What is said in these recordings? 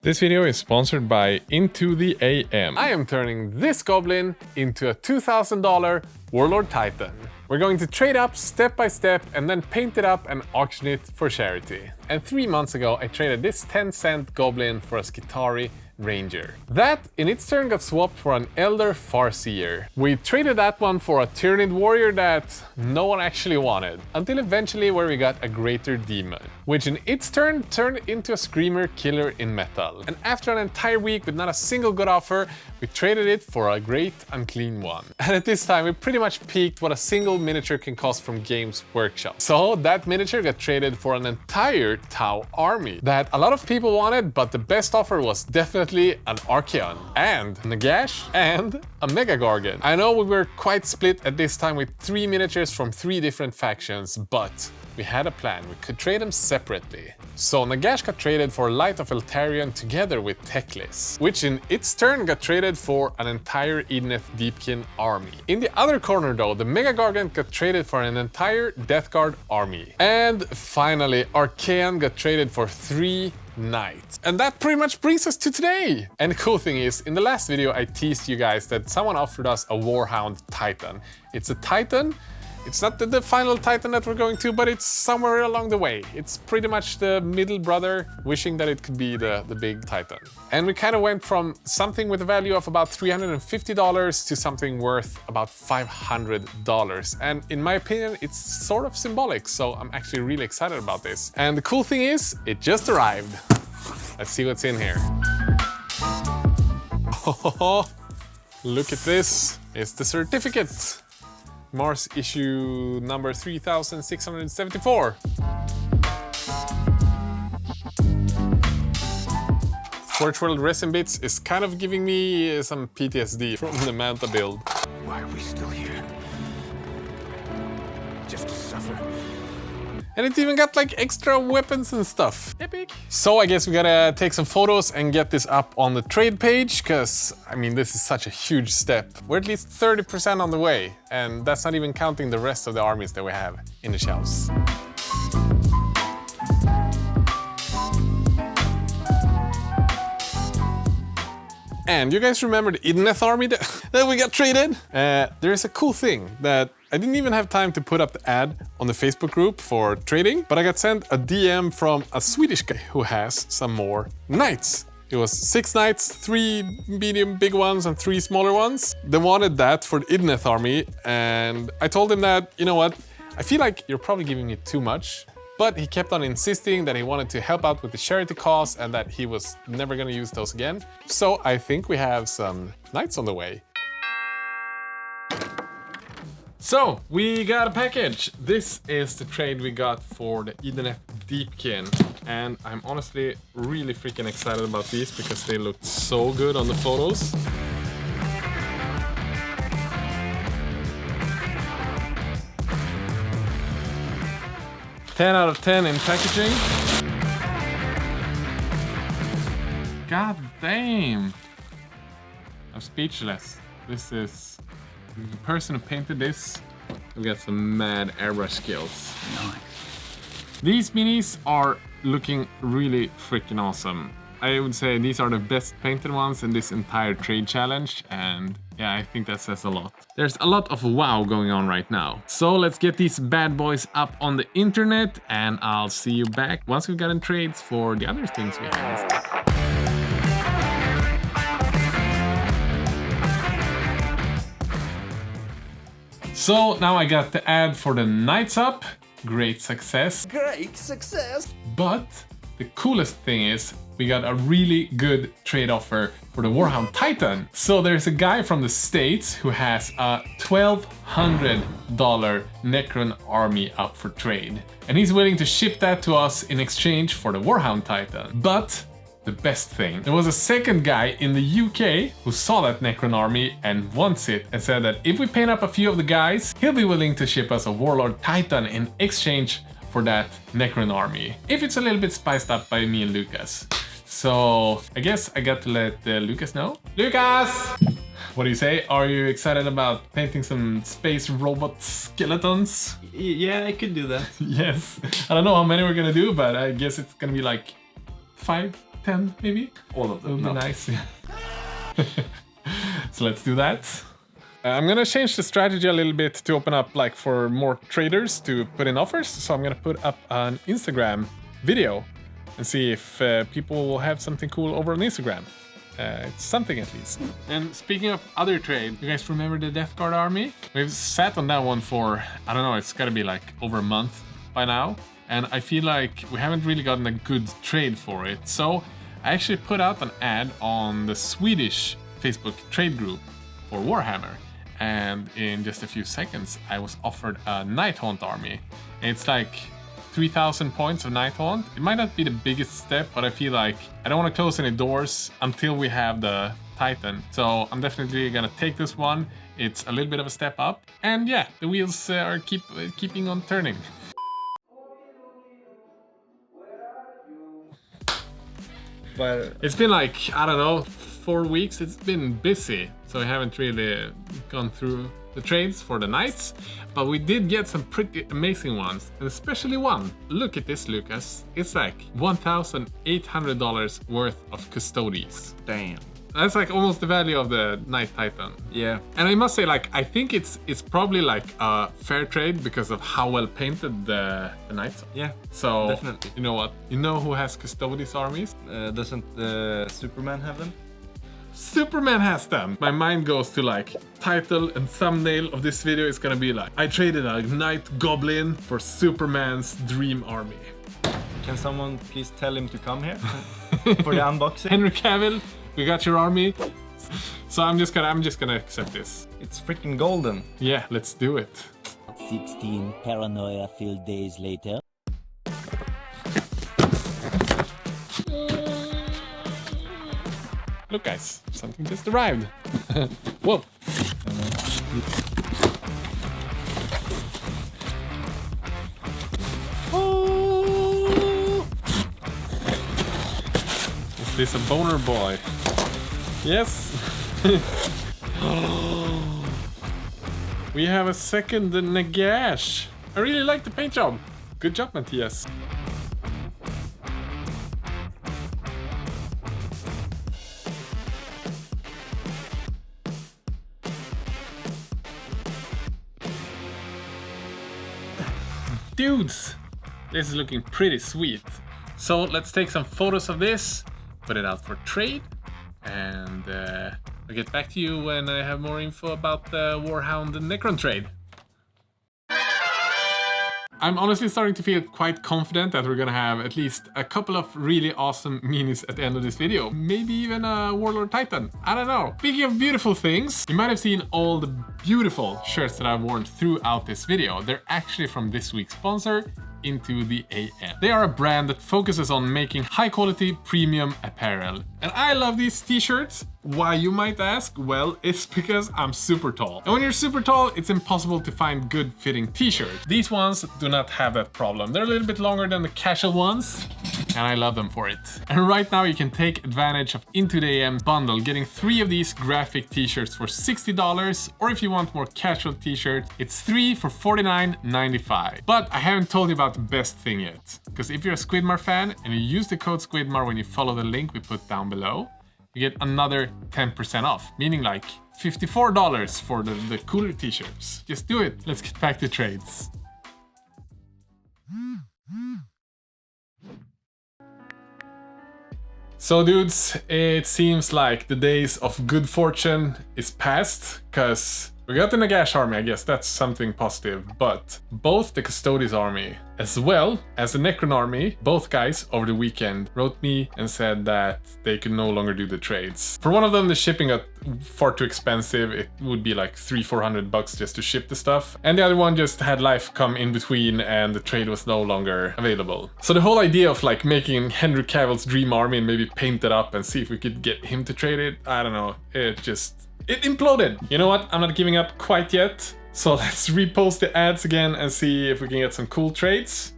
This video is sponsored by Into the AM. I am turning this goblin into a $2,000 Warlord Titan. We're going to trade up step by step and then paint it up and auction it for charity. And 3 months ago I traded this 10-cent goblin for a Skitarii Ranger. That in its turn got swapped for an Elder Farseer. We traded that one for a Tyranid Warrior that no one actually wanted, until eventually where we got a Greater Demon, which in its turn turned into a Screamer Killer in Metal. And after an entire week with not a single good offer, we traded it for a Great Unclean One. And at this time we pretty much peaked what a single miniature can cost from Games Workshop. So that miniature got traded for an entire Tau army that a lot of people wanted, but the best offer was definitely an Archaon and Nagash and a Mega Gargant. I know we were quite split at this time with 3 miniatures from 3 different factions, but we had a plan. We could trade them separately. So Nagash got traded for Light of Eltarion together with Teclis, which in its turn got traded for an entire Edeneth Deepkin army. In the other corner though, the Mega Gargant got traded for an entire Death Guard army. And finally, Archaon got traded for 3 Knights. And that pretty much brings us to today. And the cool thing is, in the last video I teased you guys that someone offered us a Warhound Titan. It's a Titan. It's not the final Titan that we're going to, but it's somewhere along the way. It's pretty much the middle brother wishing that it could be the big Titan. And we kind of went from something with a value of about $350 to something worth about $500. And in my opinion, it's sort of symbolic, so I'm actually really excited about this. And the cool thing is, it just arrived. Let's see what's in here. Oh, look at this. It's the certificate. Mars issue number 3674. Forgeworld Resin bits is kind of giving me some PTSD from the Manta build. Why are we still here? Just to suffer. And it even got like extra weapons and stuff. Epic. So I guess we gotta take some photos and get this up on the trade page, because I mean this is such a huge step. We're at least 30% on the way, and that's not even counting the rest of the armies that we have in the shelves. And you guys remember the Edeneth army that we got traded? There's a cool thing that I didn't even have time to put up the ad on the Facebook group for trading, but I got sent a DM from a Swedish guy who has some more knights. It was 6 knights, 3 medium big ones and 3 smaller ones. They wanted that for the Edeneth army, and I told him that, you know what, I feel like you're probably giving me too much. But he kept on insisting that he wanted to help out with the charity cause and that he was never gonna use those again. So I think we have some knights on the way. So we got a package. This is the trade we got for the Edeneth Deepkin. And I'm honestly really freaking excited about these because they look so good on the photos. Out of 10 in packaging. God damn. I'm speechless. This is the person who painted this. We got some mad airbrush skills. Nice. These minis are looking really freaking awesome. I would say these are the best painted ones in this entire trade challenge, and yeah, I think that says a lot. There's a lot of wow going on right now. So let's get these bad boys up on the internet, and I'll see you back once we've gotten trades for the other things we have. So now I got the ad for the knights up. Great success. Great success! But the coolest thing is we got a really good trade offer for the Warhound Titan. So there's a guy from the States who has a $1,200 Necron army up for trade. And he's willing to ship that to us in exchange for the Warhound Titan. But the best thing, there was a second guy in the UK who saw that Necron army and wants it and said that if we paint up a few of the guys, he'll be willing to ship us a Warlord Titan in exchange for that Necron army, if it's a little bit spiced up by me and Lucas. So I guess I got to let Lucas know. Lucas! What do you say? Are you excited about painting some space robot skeletons? Yeah, I could do that. Yes. I don't know how many we're gonna do, but I guess it's gonna be like 5, 10 maybe? All of them. Would be nice. So let's do that. I'm gonna change the strategy a little bit to open up like for more traders to put in offers. So I'm gonna put up an Instagram video and see if people will have something cool over on Instagram. It's something at least. And speaking of other trade, you guys remember the Death Guard army? We've sat on that one for, I don't know, it's gotta be like over a month by now. And I feel like we haven't really gotten a good trade for it. So I actually put out an ad on the Swedish Facebook trade group for Warhammer. And in just a few seconds, I was offered a Nighthaunt army. And it's like 3,000 points of Nighthaunt. It might not be the biggest step, but I feel like I don't want to close any doors until we have the Titan. So I'm definitely gonna take this one. It's a little bit of a step up. And yeah, the wheels are keeping on turning. But it's been like, I don't know, 4 weeks. It's been busy, so I haven't really gone through the trades for the knights, but we did get some pretty amazing ones, and especially one. Look at this, Lucas. It's like $1,800 worth of Custodes. damn. That's like almost the value of the Night Titan. Yeah. And I must say, like, I think it's probably like a fair trade because of how well painted the knights are. Yeah. So definitely. You know what? You know who has Custodes armies? Doesn't Superman have them? Superman has them. My mind goes to like title and thumbnail of this video is gonna be like, I traded a Night Goblin for Superman's dream army. Can someone please tell him to come here for the unboxing? Henry Cavill, we got your army. So I'm just gonna accept this. It's freaking golden. Yeah, let's do it. 16 paranoia-filled days later. Look guys, something just arrived. Whoa. Oh. Is this a boner boy? Yes. We have a second Nagash. I really like the paint job. Good job, Matthias. Dudes, this is looking pretty sweet. So let's take some photos of this, put it out for trade, and I'll get back to you when I have more info about the Warhound and Necron trade. I'm honestly starting to feel quite confident that we're gonna have at least a couple of really awesome minis at the end of this video. Maybe even a Warlord Titan. I don't know. Speaking of beautiful things, you might have seen all the beautiful shirts that I've worn throughout this video. They're actually from this week's sponsor, Into the AM. They are a brand that focuses on making high quality premium apparel. And I love these t-shirts. Why, you might ask? Well, it's because I'm super tall. And when you're super tall, it's impossible to find good fitting t-shirts. These ones do not have that problem. They're a little bit longer than the casual ones, and I love them for it. And right now you can take advantage of Into the AM bundle, getting 3 of these graphic t-shirts for $60, or if you want more casual t-shirts, it's 3 for $49.95. But I haven't told you about the best thing yet, because if you're a Squidmar fan and you use the code Squidmar when you follow the link we put down below, you get another 10% off, meaning like $54 for the cooler t-shirts. Just do it. Let's get back to trades. So dudes, it seems like the days of good fortune is past, because we got the Nagash army, I guess that's something positive, but both the Custodes army as well as the Necron army, both guys over the weekend wrote me and said that they could no longer do the trades. For one of them, the shipping got far too expensive. It would be like $300-400 just to ship the stuff. And the other one just had life come in between and the trade was no longer available. So the whole idea of like making Henry Cavill's dream army and maybe paint it up and see if we could get him to trade it, I don't know, it imploded. You know what? I'm not giving up quite yet. So let's repost the ads again and see if we can get some cool trades.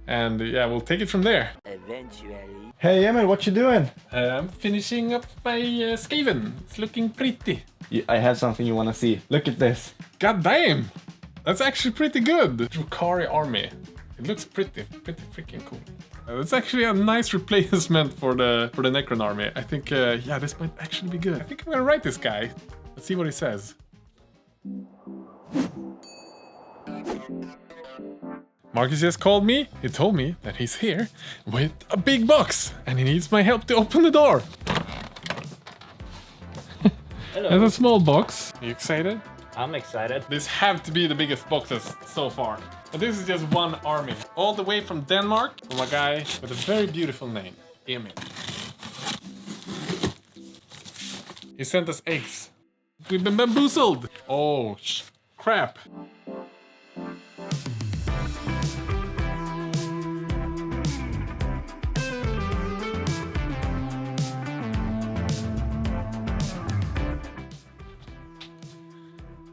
And yeah, we'll take it from there. Eventually. Hey Emil, what you doing? I'm finishing up my Skaven. It's looking pretty. I have something you wanna see. Look at this. God damn! That's actually pretty good. Drukhari army. It looks pretty freaking cool. It's actually a nice replacement for the Necron army. I think, yeah, this might actually be good. I think I'm gonna write this guy. Let's see what he says. Marcus just called me. He told me that he's here with a big box and he needs my help to open the door. Hello. There's a small box. Are you excited? I'm excited. This have to be the biggest boxes so far. But this is just one army. All the way from Denmark, from a guy with a very beautiful name, Emil. He sent us eggs. We've been bamboozled. Oh, crap.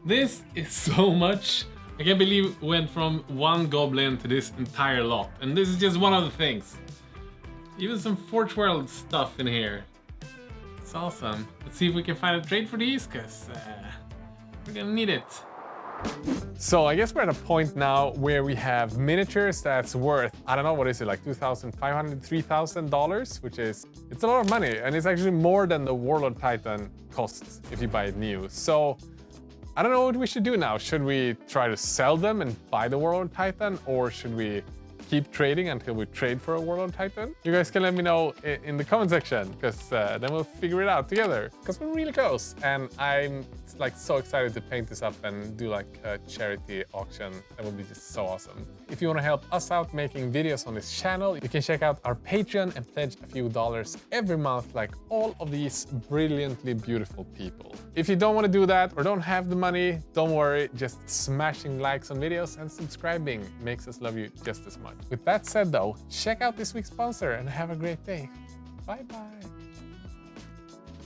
This is so much. I can't believe we went from one goblin to this entire lot. And this is just one of the things. Even some Forgeworld stuff in here. It's awesome. Let's see if we can find a trade for these, because we're gonna need it. So I guess we're at a point now where we have miniatures that's worth, I don't know, what is it, like $2,500, $3,000, which is, it's a lot of money. And it's actually more than the Warlord Titan costs if you buy it new. So I don't know what we should do now. Should we try to sell them and buy the Warlord Titan, or should we keep trading until we trade for a Warlord Titan? You guys can let me know in the comment section, because then we'll figure it out together. Because we're really close, and I'm like so excited to paint this up and do like a charity auction. That would be just so awesome. If you want to help us out making videos on this channel, you can check out our Patreon and pledge a few dollars every month, like all of these brilliantly beautiful people. If you don't want to do that or don't have the money, don't worry, just smashing likes on videos and subscribing makes us love you just as much. With that said though, check out this week's sponsor and have a great day. Bye bye.